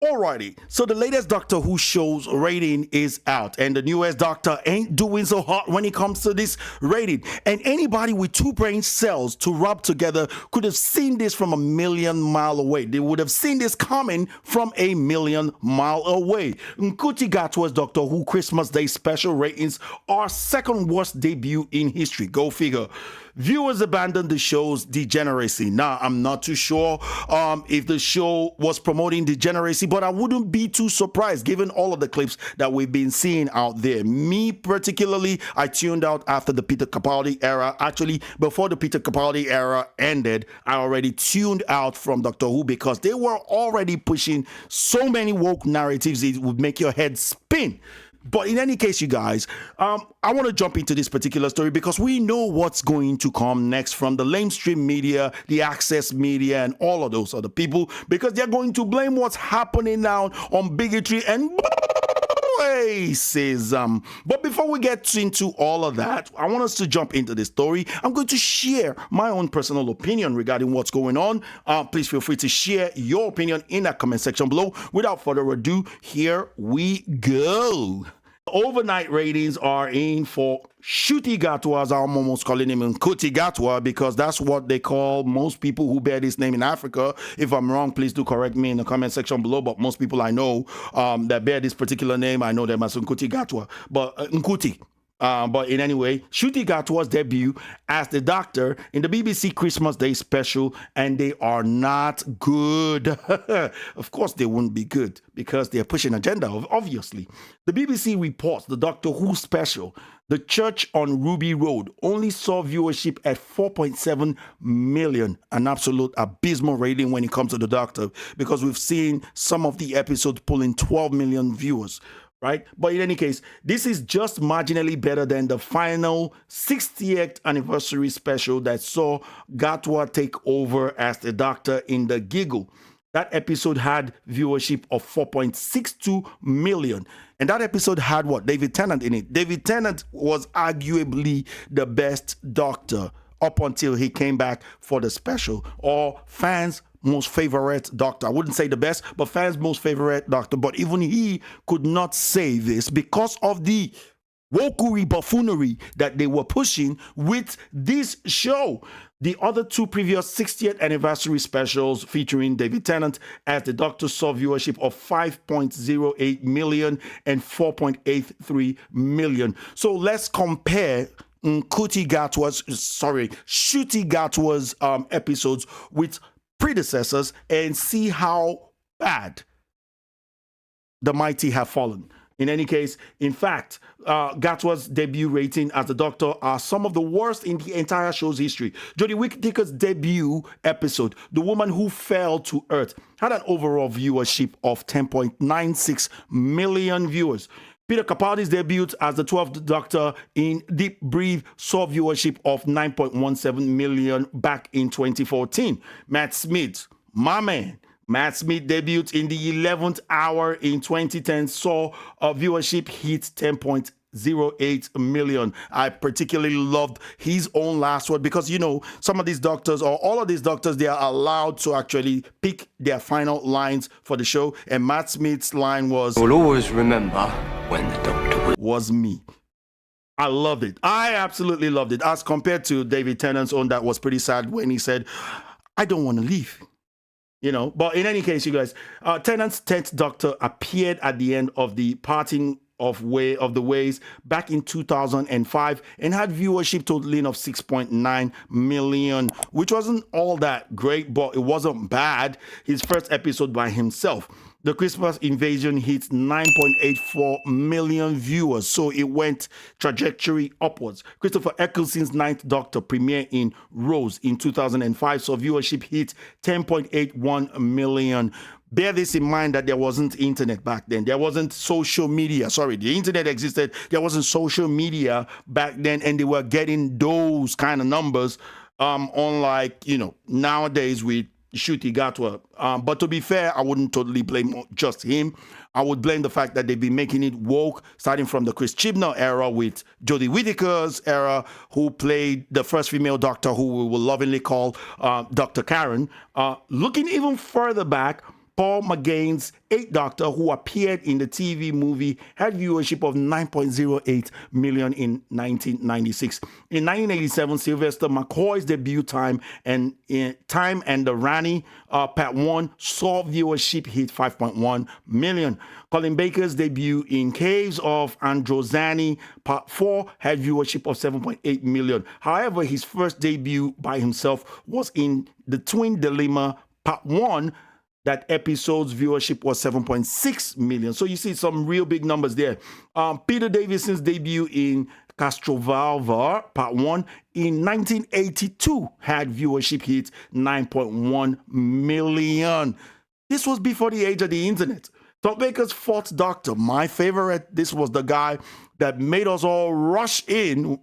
Alrighty, so the latest Doctor Who show's rating is out, and the newest Doctor ain't doing so hot when it comes to this rating. And anybody with two brain cells to rub together could have seen this from a million mile away. They would have seen this coming from a million mile away. Ncuti Gatwa's Doctor Who Christmas Day special ratings are second worst debut in history. Go figure. Viewers abandoned the show's degeneracy. Now, I'm not too sure if the show was promoting degeneracy, but I wouldn't be too surprised given all of the clips that we've been seeing out there. Me particularly, I tuned out after the Peter Capaldi era. Actually, before the Peter Capaldi era ended, I already tuned out from Doctor Who because they were already pushing so many woke narratives it would make your head spin. But in any case, you guys, I want to jump into this particular story because we know what's going to come next from the lamestream media, the access media, and all of those other people, because they're going to blame what's happening now on bigotry and racism. But before we get into all of that, I want us to jump into this story. I'm going to share my own personal opinion regarding what's going on. Please feel free to share your opinion in that comment section below. Without further ado, here we go. Overnight ratings are in for Ncuti Gatwa, as I'm almost calling him Ncuti Gatwa, because that's what they call most people who bear this name in Africa. If I'm wrong, please do correct me in the comment section below. But most people I know that bear this particular name, I know them as Ncuti Gatwa. But Ncuti. But in any way, Ncuti Gatwa's debut as the Doctor in the BBC Christmas Day special, and they are not good. Of course, they wouldn't be good because they're pushing agenda, obviously. The BBC reports the Doctor Who special, The Church on Ruby Road, only saw viewership at 4.7 million, an absolute abysmal rating when it comes to the Doctor, because we've seen some of the episodes pulling 12 million viewers. Right? But in any case, this is just marginally better than the final 60th anniversary special that saw Gatwa take over as the Doctor in The Giggle. That episode had viewership of 4.62 million. And that episode had what? David Tennant in it. David Tennant was arguably the best Doctor up until he came back for the special, or fans' most favorite Doctor. I wouldn't say the best, but fans' most favorite Doctor. But even he could not say this because of the wokery buffoonery that they were pushing with this show. The other two previous 60th anniversary specials featuring David Tennant as the Doctor saw viewership of 5.08 million and 4.83 million. So let's compare Ncuti Gatwa's episodes with predecessors and see how bad the mighty have fallen. In any case, in fact, Gatwa's debut rating as the Doctor are some of the worst in the entire show's history. Jodie Whittaker's debut episode, The Woman Who Fell to Earth, had an overall viewership of 10.96 million viewers. Peter Capaldi's debut as the 12th Doctor in Deep Breathe saw viewership of 9.17 million back in 2014. Matt Smith, my man, Matt Smith debuted in the 11th hour in 2010, saw a viewership hit 10.08 million. I particularly loved his own last word because, you know, some of these doctors, or all of these doctors, they are allowed to actually pick their final lines for the show. And Matt Smith's line was, "We'll always remember when the Doctor was me." I loved it. I absolutely loved it. As compared to David Tennant's own, that was pretty sad when he said, "I don't want to leave." You know, but in any case, you guys, Tennant's 10th Doctor appeared at the end of the parting of the ways back in 2005 and had viewership totaling of 6.9 million, which wasn't all that great, but it wasn't bad. His first episode by himself. The Christmas Invasion hit 9.84 million viewers, so it went trajectory upwards. Christopher Eccleston's 9th Doctor premiere in Rose in 2005 saw viewership hit 10.81 million. Bear this in mind that there wasn't internet back then. There wasn't social media. Sorry, the internet existed. There wasn't social media back then, and they were getting those kind of numbers, unlike, you know, nowadays with Ncuti Gatwa. But to be fair, I wouldn't totally blame just him. I would blame the fact that they've been making it woke, starting from the Chris Chibnall era with Jodie Whittaker's era, who played the first female Doctor, who we will lovingly call Dr. Karen. Looking even further back, Paul McGain's Eighth Doctor, who appeared in the TV movie, had viewership of 9.08 million in 1996. In 1987, Sylvester McCoy's debut Time and the Rani Part 1 saw viewership hit 5.1 million. Colin Baker's debut in Caves of Androzani Part 4 had viewership of 7.8 million. However, his first debut by himself was in The Twin Dilemma Part 1. That episode's viewership was 7.6 million. So you see some real big numbers there. Peter Davison's debut in Castrovalva Part 1 in 1982 had viewership hit 9.1 million. This was before the age of the internet. Tom Baker's Fourth Doctor, my favorite. This was the guy that made us all rush in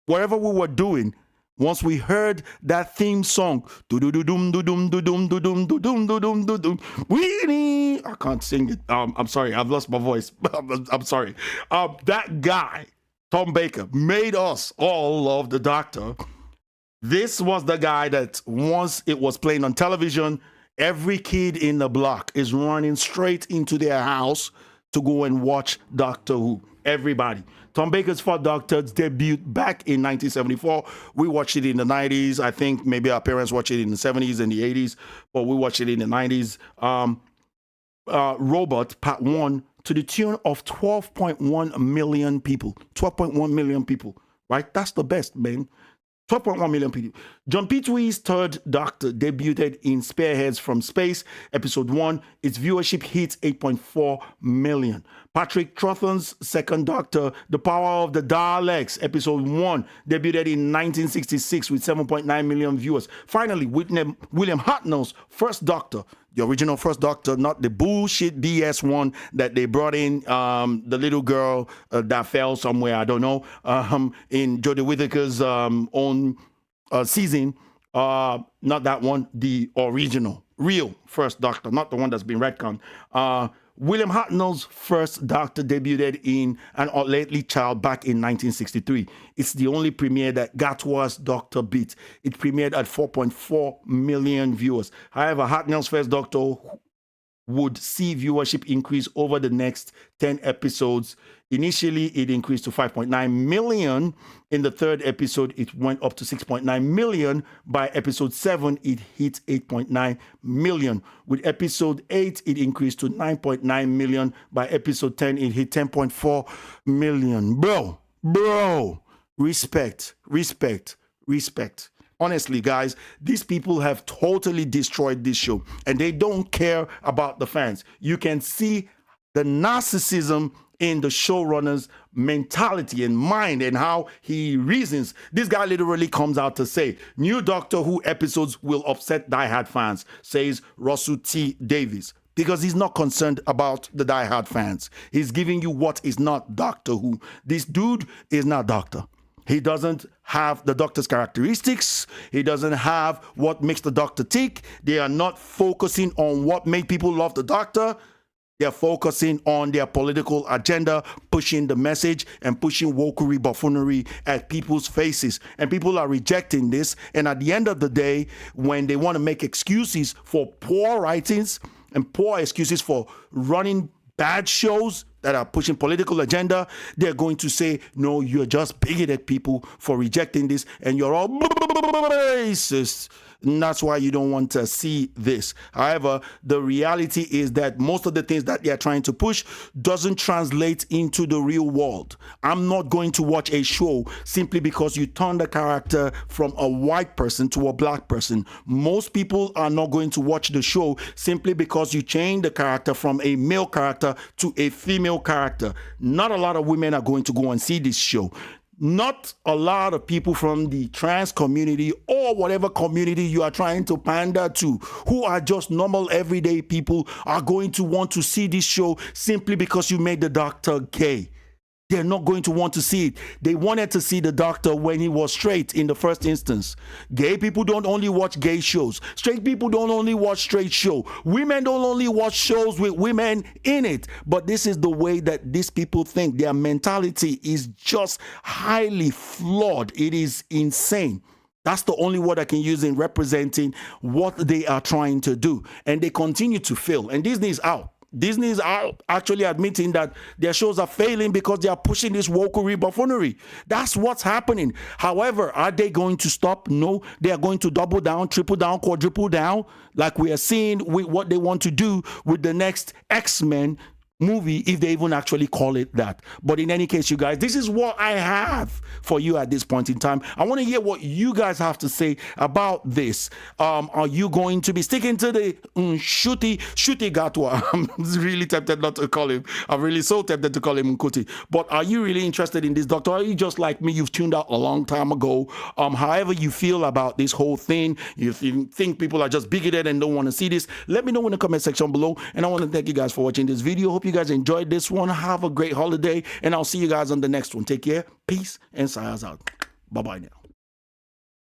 whatever we were doing. Once we heard that theme song, Weenie, I can't sing it. I'm sorry, I've lost my voice. I'm sorry. That guy, Tom Baker, made us all love the Doctor. This was the guy that once it was playing on television, every kid in the block is running straight into their house to go and watch Doctor Who. Everybody. Tom Baker's Fourth Doctor debuted back in 1974. We watched it in the 90s. I think maybe our parents watched it in the 70s and the 80s, but we watched it in the 90s. Robot Part 1 to the tune of 12.1 million people. 12.1 million people, right? That's the best, man. 12.1 million people. John Pertwee's Third Doctor debuted in Spearheads from Space, Episode 1. Its viewership hit 8.4 million. Patrick Troughton's Second Doctor, The Power of the Daleks, Episode 1, debuted in 1966 with 7.9 million viewers. Finally, William Hartnell's First Doctor, the original First Doctor, not the bullshit BS one that they brought in, the little girl that fell somewhere, I don't know, in Jodie Whittaker's own season. Not that one, the original, real First Doctor, not the one that's been retconned. William Hartnell's First Doctor debuted in An Unlately Child back in 1963. It's the only premiere that Gatwa's Doctor beat. It premiered at 4.4 million viewers. However, Hartnell's First Doctor would see viewership increase over the next 10 episodes. Initially, it increased to 5.9 million. In the third episode, it went up to 6.9 million. By episode 7, it hit 8.9 million. With episode 8, it increased to 9.9 million. By episode 10, it hit 10.4 million. Bro, respect. Honestly, guys, these people have totally destroyed this show and they don't care about the fans. You can see the narcissism in the showrunner's mentality and mind and how he reasons. This guy literally comes out to say, new Doctor Who episodes will upset diehard fans, says Russell T. Davies. Because he's not concerned about the diehard fans. He's giving you what is not Doctor Who. This dude is not Doctor. He doesn't have the Doctor's characteristics. He doesn't have what makes the Doctor tick. They are not focusing on what made people love the Doctor. They're focusing on their political agenda, pushing the message and pushing wokery, buffoonery at people's faces. And people are rejecting this. And at the end of the day, when they want to make excuses for poor writings and poor excuses for running bad shows that are pushing political agenda, they're going to say, no, you're just bigoted people for rejecting this and you're all racist. And that's why you don't want to see this. However, the reality is that most of the things that they're trying to push doesn't translate into the real world. I'm not going to watch a show simply because you turn the character from a white person to a black person. Most people are not going to watch the show simply because you change the character from a male character to a female character. Not a lot of women are going to go and see this show. Not a lot of people from the trans community or whatever community you are trying to pander to, who are just normal everyday people, are going to want to see this show simply because you made the Doctor gay. They're not going to want to see it. They wanted to see the Doctor when he was straight in the first instance. Gay people don't only watch gay shows. Straight people don't only watch straight shows. Women don't only watch shows with women in it. But this is the way that these people think. Their mentality is just highly flawed. It is insane. That's the only word I can use in representing what they are trying to do. And they continue to fail. And Disney is out. Disney is actually admitting that their shows are failing because they are pushing this wokery buffoonery. That's what's happening. However, are they going to stop? No, they are going to double down, triple down, quadruple down, like we are seeing with what they want to do with the next X-Men movie, if they even actually call it that. But in any case, you guys, this is what I have for you at this point in time. I want to hear what you guys have to say about this. Are you going to be sticking to the Ncuti Gatwa? I'm really tempted not to call him. I'm really so tempted to call him Ncuti. But are you really interested in this, Doctor? Are you just like me? You've tuned out a long time ago. However you feel about this whole thing, if you think people are just bigoted and don't want to see this, let me know in the comment section below. And I want to thank you guys for watching this video. Hope you guys enjoyed this one. Have a great holiday, and I'll see you guys on the next one. Take care, peace, and Sayas out. Bye bye now.